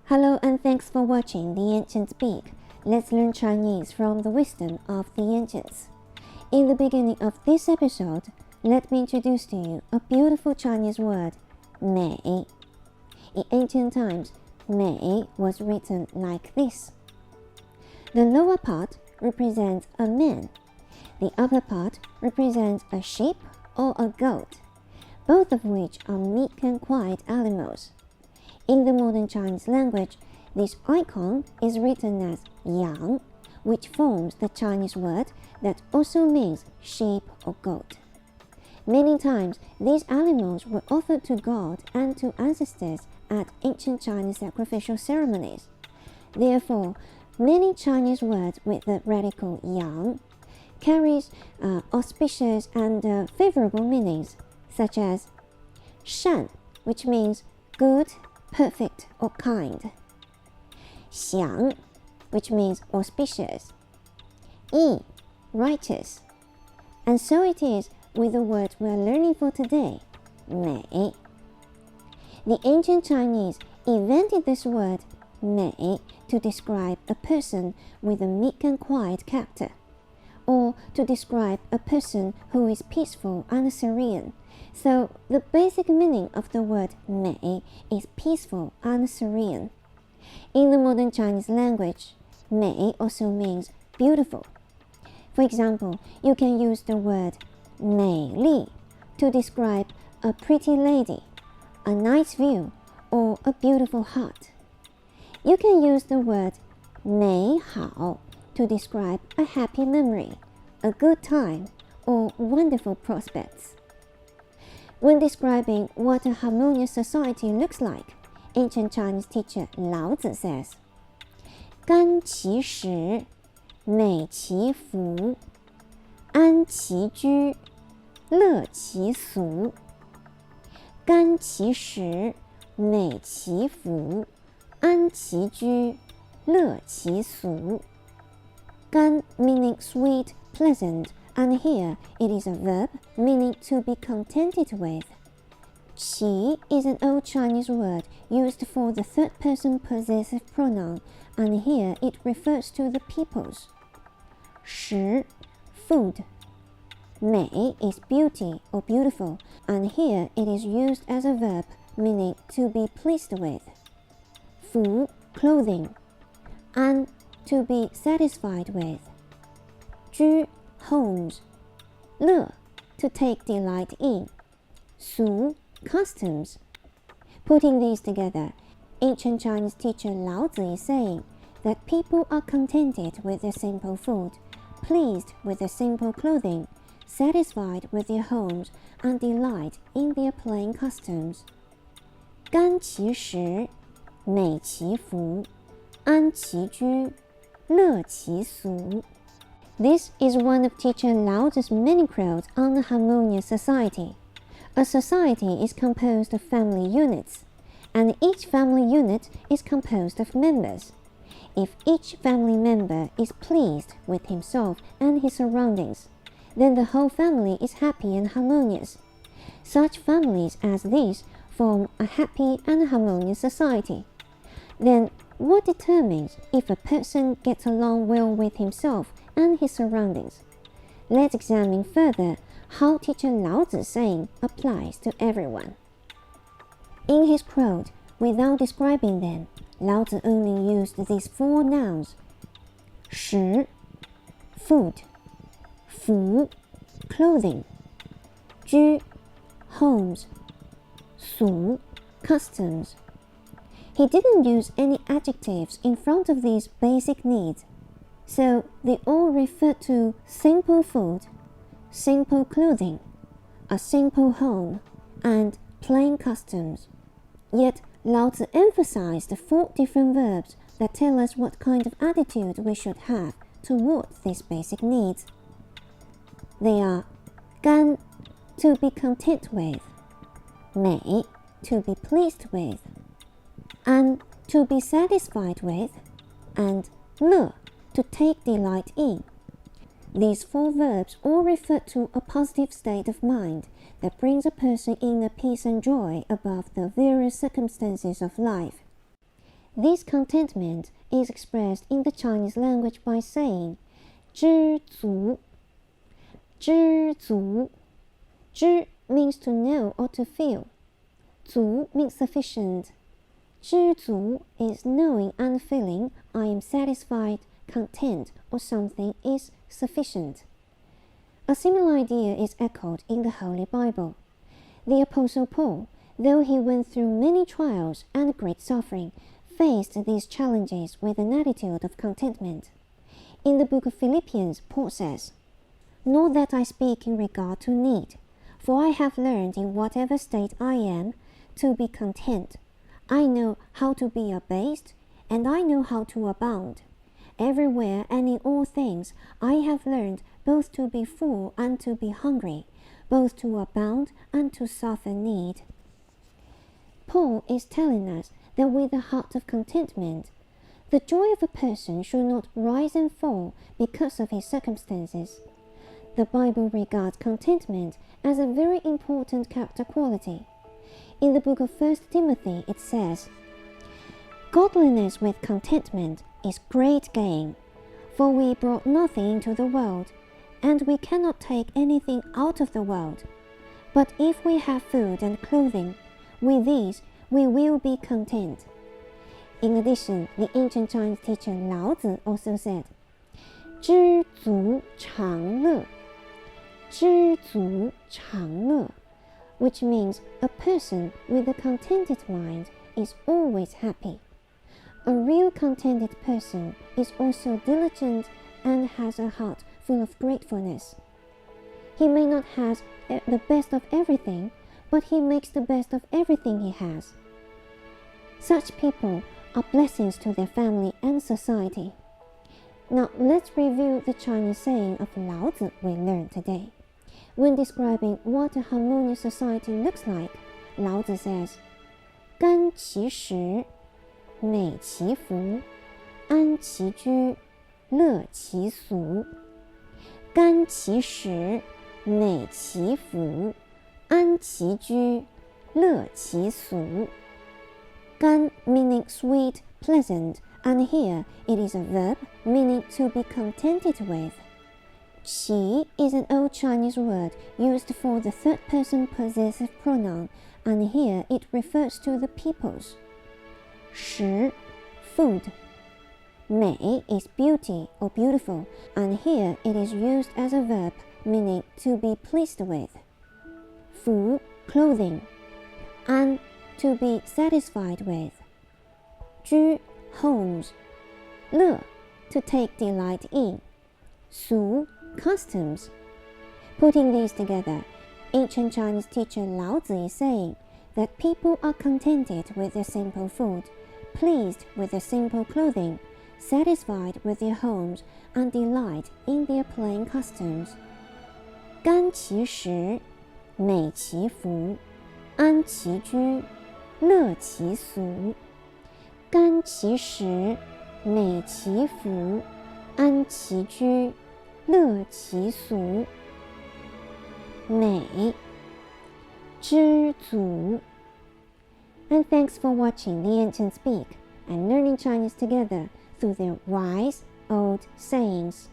Hello and thanks for watching The Ancients Speak. Let's learn Chinese from the wisdom of the ancients. In the beginning of this episode, let me introduce to you a beautiful Chinese word, 美. In ancient times, 美 was written like this. The lower part represents a man. The upper part represents a sheep or a goat, both of which are meek and quiet animals. In the modern Chinese language, this icon is written as yang, which forms the Chinese word that also means sheep or goat. Many times, these animals were offered to God and to ancestors at ancient Chinese sacrificial ceremonies. Therefore, many Chinese words with the radical yang carries auspicious and favorable meanings, such as 善, which means good, perfect or kind. 祥, which means auspicious. 义, righteous. And so it is with the word we are learning for today, 美. The ancient Chinese invented this word, 美, to describe a person with a meek and quiet character, or to describe a person who is peaceful and serene. So the basic meaning of the word 美 is peaceful and serene. In the modern Chinese language, 美 also means beautiful. For example, you can use the word 美丽 to describe a pretty lady, a nice view, or a beautiful heart. You can use the word 美好 to describe a happy memory, a good time, or wonderful prospects. When describing what a harmonious society looks like, ancient Chinese teacher Lao Tzu says, 甘其食，美其服，安其居，乐其俗。甘其食，美其服，安其居，乐其俗。甘 meaning sweet, pleasant, and here it is a verb meaning to be contented with. Qi is an old Chinese word used for the third-person possessive pronoun, and here it refers to the peoples. 食, food. 美 is beauty or beautiful, and here it is used as a verb meaning to be pleased with. 服, clothing. And to be satisfied with. 居, homes. 乐, to take delight in. 俗, customs. Putting these together, ancient Chinese teacher Lao Tzu is saying that people are contented with their simple food, pleased with their simple clothing, satisfied with their homes, and delight in their plain customs. 甘其食，美其服，安其居，乐其俗。This is one of teacher Lao Tzu's many quotes on a harmonious society. A society is composed of family units, and each family unit is composed of members. If each family member is pleased with himself and his surroundings, then the whole family is happy and harmonious. Such families as these form a happy and harmonious society. Then, what determines if a person gets along well with himself and his surroundings? Let's examine further how teacher Lao Tzu's saying applies to everyone. In his quote, without describing them, Lao Tzu only used these four nouns: 食, food, 服, clothing, 居, homes, 俗, customs. He didn't use any adjectives in front of these basic needs, so they all refer to simple food, simple clothing, a simple home, and plain customs. Yet Lao Tzu emphasized the four different verbs that tell us what kind of attitude we should have toward these basic needs. They are 甘, to be content with, 美, to be pleased with, and to be satisfied with, and 乐, to take delight in. These four verbs all refer to a positive state of mind that brings a person inner peace and joy above the various circumstances of life. This contentment is expressed in the Chinese language by saying 知足. 知足. 知 means to know or to feel. 足 means sufficient. 知足 is knowing and feeling I am satisfied, content, or something is sufficient. A similar idea is echoed in the Holy Bible. The Apostle Paul, though he went through many trials and great suffering, faced these challenges with an attitude of contentment. In the book of Philippians, Paul says, "Not that I speak in regard to need, for I have learned in whatever state I am to be content. I know how to be abased, and I know how to abound. Everywhere and in all things I have learned both to be full and to be hungry, both to abound and to suffer need." Paul is telling us that with a heart of contentment, the joy of a person should not rise and fall because of his circumstances. The Bible regards contentment as a very important character quality. In the book of 1 Timothy, it says, "Godliness with contentment is great gain, for we brought nothing into the world, and we cannot take anything out of the world. But if we have food and clothing, with these we will be content." In addition, the ancient Chinese teacher Lao Tzu also said, 知足常乐. 知足常乐, which means a person with a contented mind is always happy. A real contented person is also diligent and has a heart full of gratefulness. He may not have the best of everything, but he makes the best of everything he has. Such people are blessings to their family and society. Now let's review the Chinese saying of Lao Tzu we learned today. When describing what a harmonious society looks like, Lao Tzu says, 甘其食，美其服，安其居，乐其俗。甘其食，美其服，安其居，乐其俗。甘 meaning sweet, pleasant, and here it is a verb meaning to be contented with. Qi is an old Chinese word used for the third person possessive pronoun, and here it refers to the peoples. 食 food. 美 is beauty or beautiful, and here it is used as a verb meaning to be pleased with. 服 clothing. An to be satisfied with. 居 homes. 乐 to take delight in. 俗 customs. Putting these together, ancient Chinese teacher Lao Tzu is saying that people are contented with their simple food, pleased with their simple clothing, satisfied with their homes, and delight in their plain customs. 甘其食，美其服，安其居，乐其俗。甘其食，美其服，安其居，乐其俗。美，知足。And thanks for watching the ancients speak and learning Chinese together through their wise old sayings.